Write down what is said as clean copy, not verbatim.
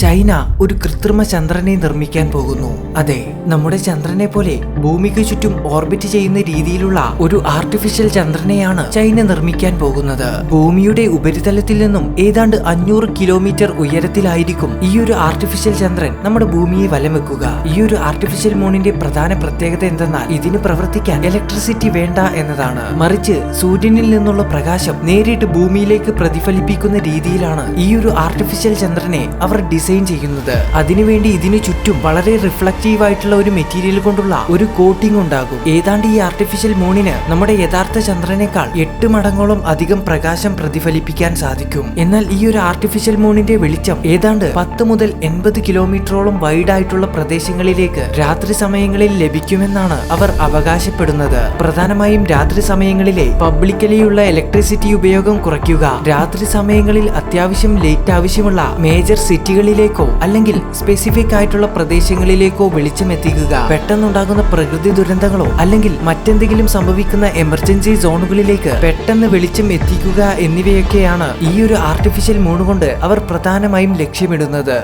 China ഒരു കൃത്രിമ ചന്ദ്രനെ നിർമ്മിക്കാൻ പോകുന്നു. അതെ, നമ്മുടെ ചന്ദ്രനെ പോലെ ഭൂമിക്ക് ചുറ്റും ഓർബിറ്റ് ചെയ്യുന്ന രീതിയിലുള്ള ഒരു ആർട്ടിഫിഷ്യൽ ചന്ദ്രനെയാണ് ചൈന നിർമ്മിക്കാൻ പോകുന്നത്. ഭൂമിയുടെ ഉപരിതലത്തിൽ നിന്നും ഏതാണ്ട് 500 കിലോമീറ്റർ ഉയരത്തിലായിരിക്കും ഈ ഒരു ആർട്ടിഫിഷ്യൽ ചന്ദ്രൻ നമ്മുടെ ഭൂമിയെ വലം വെക്കുക. ഈ ഒരു ആർട്ടിഫിഷ്യൽ മൂണിന്റെ പ്രധാന പ്രത്യേകത എന്തെന്നാൽ ഇതിന് പ്രവർത്തിക്കാൻ ഇലക്ട്രിസിറ്റി വേണ്ട എന്നതാണ്. മറിച്ച് സൂര്യനിൽ നിന്നുള്ള പ്രകാശം നേരിട്ട് ഭൂമിയിലേക്ക് പ്രതിഫലിപ്പിക്കുന്ന രീതിയിലാണ് ഈ ഒരു ആർട്ടിഫിഷ്യൽ ചന്ദ്രനെ അവർ ഡിസൈൻ ചെയ്യുന്നത്. അതിനുവേണ്ടി ഇതിനു ചുറ്റും വളരെ റിഫ്ലക്റ്റീവ് ആയിട്ടുള്ള ഒരു മെറ്റീരിയൽ കൊണ്ടുള്ള ഒരു കോട്ടിംഗ് ഉണ്ടാകും. ഏതാണ്ട് ഈ ആർട്ടിഫിഷ്യൽ മൂണിന് നമ്മുടെ യഥാർത്ഥ ചന്ദ്രനേക്കാൾ 8 മടങ്ങോളം അധികം പ്രകാശം പ്രതിഫലിപ്പിക്കാൻ സാധിക്കും. എന്നാൽ ഈ ഒരു ആർട്ടിഫിഷ്യൽ മൂണിന്റെ വെളിച്ചം ഏതാണ്ട് 10 മുതൽ 80 കിലോമീറ്ററോളം വൈഡ് ആയിട്ടുള്ള പ്രദേശങ്ങളിലേക്ക് രാത്രി സമയങ്ങളിൽ ലഭിക്കുമെന്നാണ് അവർ അവകാശപ്പെടുന്നത്. പ്രധാനമായും രാത്രി സമയങ്ങളിലെ പബ്ലിക്കലിയുള്ള ഇലക്ട്രിസിറ്റി ഉപയോഗം കുറയ്ക്കുക, രാത്രി സമയങ്ങളിൽ അത്യാവശ്യം ലൈറ്റ് ആവശ്യമുള്ള മേജർ സിറ്റികളിലേക്കോ അല്ലെങ്കിൽ സ്പെസിഫിക് ആയിട്ടുള്ള പ്രദേശങ്ങളിലേക്കോ വെളിച്ചം എത്തിക്കുക, പെട്ടെന്നുണ്ടാകുന്ന പ്രകൃതി ദുരന്തങ്ങളോ അല്ലെങ്കിൽ മറ്റെന്തെങ്കിലും സംഭവിക്കുന്ന എമർജൻസി സോണുകളിലേക്ക് പെട്ടെന്ന് വെളിച്ചം എത്തിക്കുക എന്നിവയൊക്കെയാണ് ഈ ഒരു ആർട്ടിഫിഷ്യൽ മൂൺ കൊണ്ട് അവർ പ്രധാനമായും ലക്ഷ്യമിടുന്നത്.